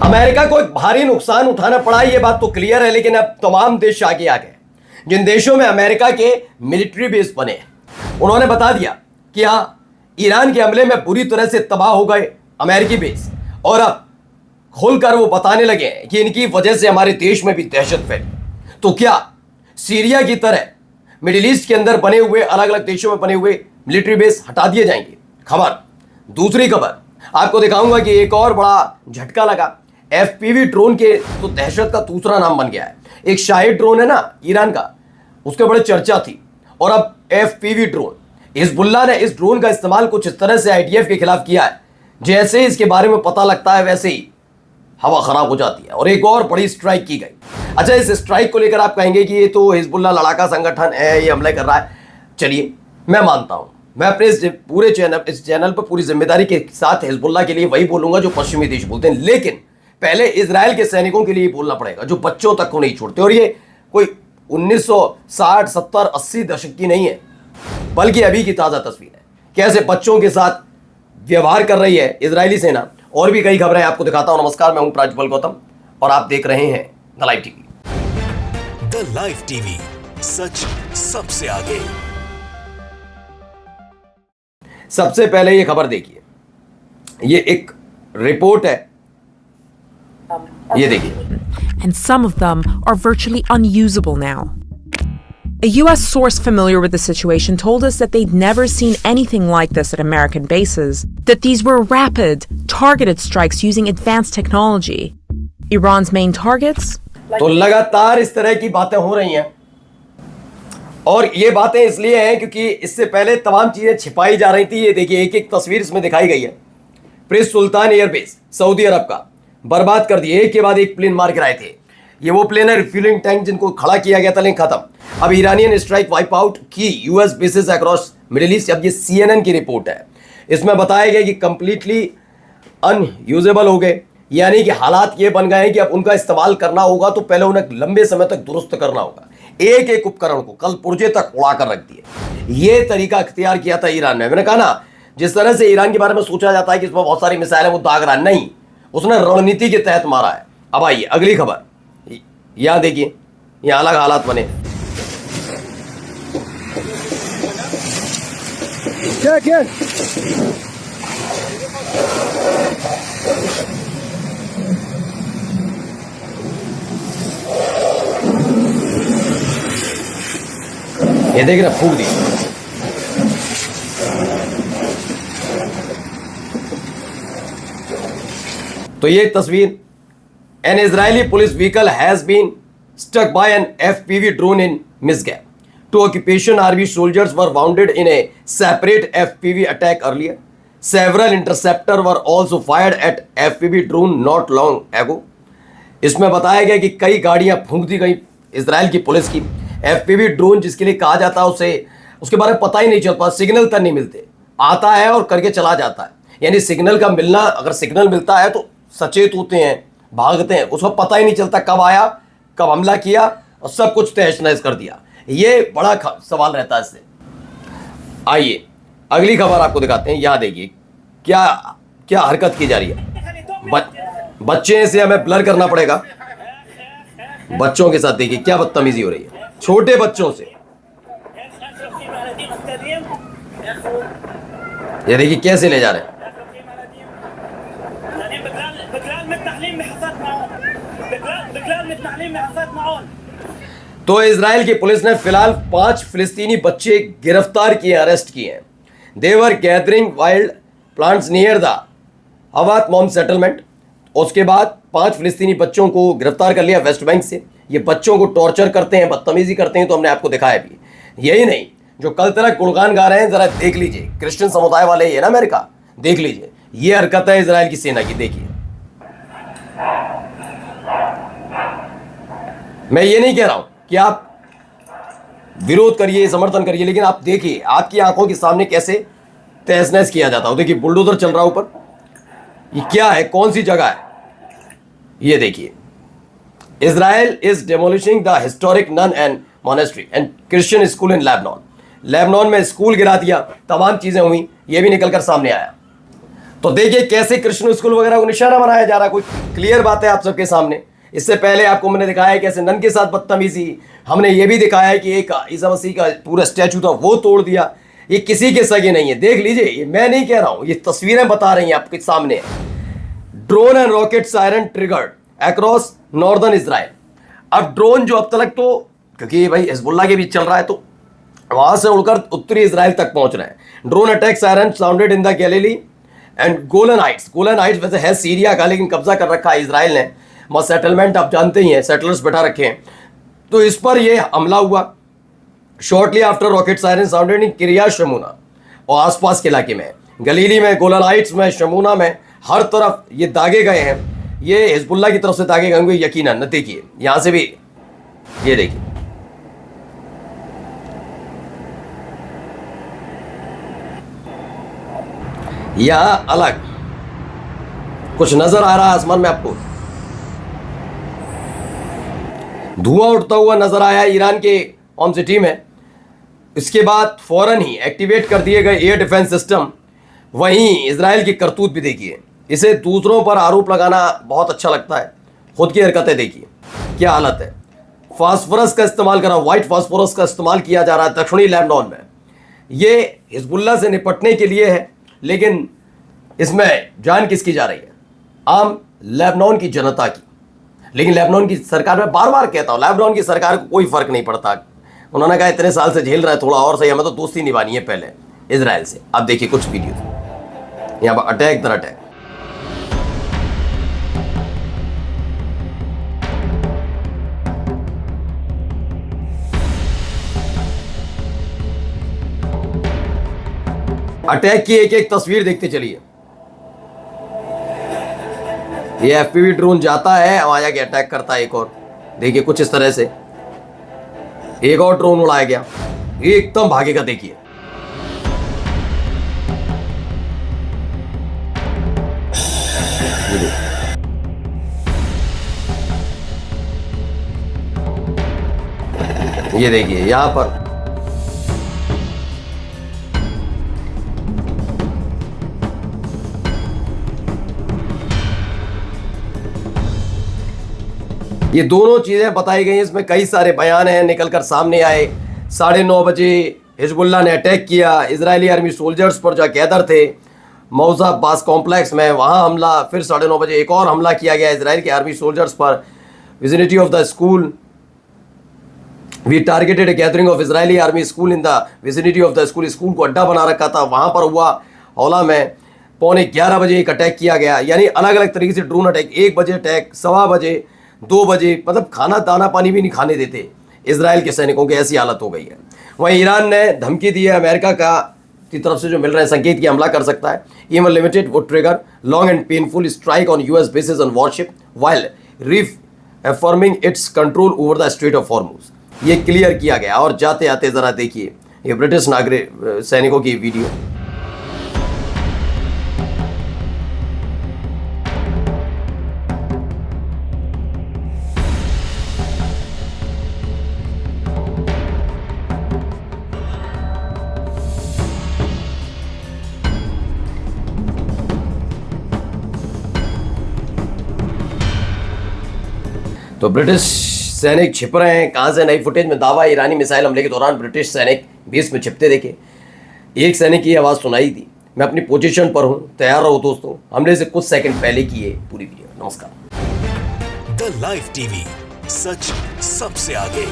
America को एक भारी नुकसान उठाना पड़ा, ये बात तो क्लियर है, लेकिन अब तमाम देश आगे आ गए जिन देशों में अमेरिका के मिलिट्री बेस बने हैं। उन्होंने बता दिया कि हाँ, ईरान के हमले में बुरी तरह से तबाह हो गए अमेरिकी बेस, और अब खुलकर वो बताने लगे हैं कि इनकी वजह से हमारे देश में भी दहशत फैली। तो क्या सीरिया की तरह मिडिल ईस्ट के अंदर बने हुए अलग अलग देशों में बने हुए मिलिट्री बेस हटा दिए जाएंगे? खबर, दूसरी खबर आपको दिखाऊंगा कि एक और बड़ा झटका लगा। एफपीवी ड्रोन के तो दहशत का दूसरा नाम बन गया है। एक शाहिद ड्रोन है ना ईरान का, उसके बड़े चर्चा थी, और अब एफपीवी ड्रोन। हिजबुल्लाह ने इस ड्रोन का इस्तेमाल कुछ इस तरह से आईडीएफ के खिलाफ किया है, जैसे इसके बारे में पता लगता है वैसे ही हवा खराब हो जाती है, और एक और बड़ी स्ट्राइक की गई। अच्छा, इस स्ट्राइक को लेकर आप कहेंगे कि ये तो हिजबुल्लाह लड़ाका संगठन है, ये हमले कर रहा है। चलिए, मैं मानता हूं, मैं अपने इस चैनल पर पूरी जिम्मेदारी के साथ हिजबुल्लाह के लिए वही बोलूंगा जो पश्चिमी देश बोलते हैं, लेकिन पहले इजराइल के सैनिकों के लिए बोलना पड़ेगा जो बच्चों तक को नहीं छोड़ते। और ये कोई 1960, 70, 80 दशक की नहीं है, बल्कि अभी की ताजा तस्वीर है, कैसे बच्चों के साथ व्यवहार कर रही है इजरायली सेना। और भी कई खबरें आपको दिखाता हूं। नमस्कार, मैं हूं प्राज्वल गौतम और आप देख रहे हैं the live TV. The live TV, सच सबसे आगे। सबसे पहले ये खबर देखिए, ये एक रिपोर्ट है, ये देखिए। And some of them are virtually unusable now. A U.S. source familiar with the situation told us that they'd never seen anything like this at American bases, that these were rapid, targeted strikes using advanced technology. Iran's main targets? तो लगातार इस तरह की बातें हो रही हैं, और ये बातें इसलिए हैं क्योंकि इससे पहले तमाम चीजें छिपाई जा रही थी। ये देखिए, एक एक तस्वीर इसमें दिखाई गई है। प्रिंस सुल्तान एयरबेस सऊदी अरब का बर्बाद कर दिए, एक के बाद एक प्लेन मार गिराए थे। ये वो प्लेन है, रिफ्यूलिंग टैंक, जिनको खड़ा किया गया था लेकिन खत्म। अब ईरानियन स्ट्राइक वाइप आउट की US bases across middle east. अब ये CNN की रिपोर्ट है, इसमें बताया गया कि कंप्लीटली अनयूजेबल हो गए, यानी कि हालात ये बन गए हैं कि अब उनका इस्तेमाल करना होगा तो पहले उन्हें लंबे समय तक दुरुस्त करना होगा। एक एक उपकरण को कल पुर्जे तक उड़ा कर रख दिए। ये तरीका इख्तियार किया था ईरान ने। मैंने कहा ना, जिस तरह से ईरान के बारे में सोचा जाता है कि इसमें बहुत सारी मिसाइलें वो दाग रहा, नहीं, उसने रणनीति के तहत मारा है। अब आइए अगली खबर, यहां देखिए, यहां अलग हालात बने। क्या ये देख रहे, फूक दी। तो ये तस्वीर, an Israeli police vehicle has been stuck by an FPV drone in मिसगैप। Two occupation army soldiers were wounded in a separate FPV attack earlier. Several interceptors were also fired at FPV drone not long ago. इसमें बताया गया कि कई गाड़ियां फूंक दी गई Israel की पुलिस की। FPV ड्रोन जिसके लिए कहा जाता है, उसे उसके बारे में पता ही नहीं चल पाता, सिग्नल तक नहीं मिलते, आता है और करके चला जाता है। यानी सिग्नल का मिलना, अगर सिग्नल मिलता है तो सचेत होते हैं, भागते हैं, उसको पता ही नहीं चलता कब आया, कब हमला किया, और सब कुछ तहस नहस कर दिया। ये बड़ा सवाल रहता है इससे। आइए अगली खबर आपको दिखाते हैं। यहां देखिए क्या क्या हरकत की जा रही है। बच्चे से हमें ब्लर करना पड़ेगा। बच्चों के साथ देखिए क्या बदतमीजी हो रही है, छोटे बच्चों से। ये देखिए कैसे ले जा रहे हैं। तो इजराइल की पुलिस ने फिलहाल 5 फिलिस्तीनी बच्चे गिरफ्तार किए, अरेस्ट किए हैं। They were gathering wild plants near the Havat Maon settlement. उसके बाद 5 फिलिस्तीनी बच्चों को गिरफ्तार कर लिया वेस्ट बैंक से। ये बच्चों को टॉर्चर करते हैं, बदतमीजी करते हैं, तो हमने आपको दिखाया भी। यही नहीं, जो कल तक गुणगान गा रहे हैं, जरा देख लीजिए, क्रिश्चियन समुदाय वाले ये ना अमेरिका, देख लीजिए ये हरकत है इजराइल की सेना की। देखिए, मैं ये नहीं कह रहा हूं कि आप विरोध करिए, समर्थन करिए, लेकिन आप देखिए आपकी आंखों के सामने कैसे तहस नहस किया जाता है। देखिए बुलडोजर चल रहा है ऊपर, ये क्या है, कौन सी जगह है, ये देखिए। Israel is demolishing the historic nun and monastery and Christian school in Lebanon. Lebanon में स्कूल गिरा दिया, तमाम चीजें हुई, ये भी निकलकर सामने आया। तो देखिए कैसे कृष्ण स्कूल वगैरह को निशाना बनाया जा रहा है, कोई क्लियर बात है आप सबके सामने। इससे पहले आपको मैंने दिखाया है कैसे नन के साथ बदतमीजी, हमने ये भी दिखाया है कि एक ईसा मसीह का पूरा स्टैचू था वो तोड़ दिया। ये किसी के सगे नहीं है, देख लीजिए, ये मैं नहीं कह रहा हूं, ये तस्वीरें बता रही हैं आपके सामने। Drone and rocket siren triggered across northern Israel. अब ड्रोन जो अब तक तो, क्योंकि भाई हिजबुल्ला के बीच चल रहा है, तो वहां से उड़कर उत्तरी इजराइल तक पहुंच रहे हैं। Drone attack siren sounded in the Galilee and Golan Heights. Golan Heights वैसे है सीरिया का, लेकिन कब्जा कर रखा है इजराइल ने, वहां सेटलमेंट आप जानते ही हैं, सेटलर्स बैठा रखे हैं। तो इस पर यह हमला हुआ shortly after rocket siren sounded in Kiryat Shmona और आसपास के इलाके में, गलीली में, गोलन हाइट्स में, शमूना में, हर तरफ ये दागे गए हैं। ये हिजबुल्ला की तरफ से दागे गए होंगे यकीनन। देखिए यहां से भी, ये देखिए, यहां अलग कुछ नजर आ रहा है आसमान में, आपको धुआं उठता हुआ नजर आया ईरान के ऑन सिटी में। इसके बाद फौरन ही एक्टिवेट कर दिए गए एयर डिफेंस सिस्टम। वहीं इजराइल की करतूत भी देखिए, इसे दूसरों पर आरोप लगाना बहुत अच्छा लगता है, खुद की हरकतें देखिए क्या हालत है। फास्फोरस का इस्तेमाल करा, व्हाइट फास्फोरस का इस्तेमाल किया जा रहा है दक्षिणी लेबनान में। ये हिजबुल्ला से निपटने के लिए है, लेकिन इसमें जान किसकी जा रही है? आम लेबनान की जनता की। लेकिन लेबनान की सरकार, में बार बार कहता हूं, लेबनान की सरकार को कोई फर्क नहीं पड़ता। उन्होंने कहा इतने साल से झेल रहा है, थोड़ा और सही, हमें तो दोस्ती निभानी है पहले इजराइल से। अब देखिए कुछ वीडियो यहां पर अटैक दर अटैक। अटैक की एक एक तस्वीर देखते चलिए। ये एफपीवी ड्रोन जाता है, वहां जाके अटैक करता है। एक और देखिए कुछ इस तरह से, एक और ड्रोन उड़ाया गया, एकदम भागेगा। देखिए ये देखिए यहां पर ये दोनों चीजें बताई गई। इसमें कई सारे बयान हैं निकलकर सामने आए। 9:30 बजे हिजबुल्ला ने अटैक किया इजरायली आर्मी सोल्जर्स पर जो कैदर थे मौजा बास कॉम्प्लेक्स में, वहां हमला। फिर 9:30 बजे एक और हमला किया गया इजरायल के आर्मी सोल्जर्स पर vicinity of the school. We targeted a gathering of Israeli army school in the vicinity of the school. School को अड्डा बना रखा था, वहां पर हुआ हौला में। 11:15 बजे एक अटैक किया गया, यानी अलग अलग तरीके से ड्रोन अटैक। 1 बजे अटैक, 1:15 बजे, 2 बजे, मतलब खाना दाना पानी भी नहीं खाने देते इजराइल के सैनिकों की, ऐसी हालत हो गई है। वहीं ईरान ने धमकी दी है अमेरिका की तरफ से जो मिल रहे हैं संकेत की हमला कर सकता है। Even limited would trigger long and painful strike on US bases and warship while reaffirming its control over the Strait of Hormuz. ये क्लियर किया गया। और जाते आते जरा देखिए ये ब्रिटिश नागरिक सैनिकों की वीडियो। तो ब्रिटिश सैनिक छिप रहे हैं, कहां से? नई फुटेज में दावा ईरानी मिसाइल हमले के दौरान ब्रिटिश सैनिक बीच में छिपते देखे। एक सैनिक की आवाज़ सुनाई दी। मैं अपनी पोजीशन पर हूं, तैयार रहो दोस्तों। हमले से कुछ सेकंड पहले की ये पूरी वीडियो। नमस्कार। द लाइव टीवी, सच सबसे आगे।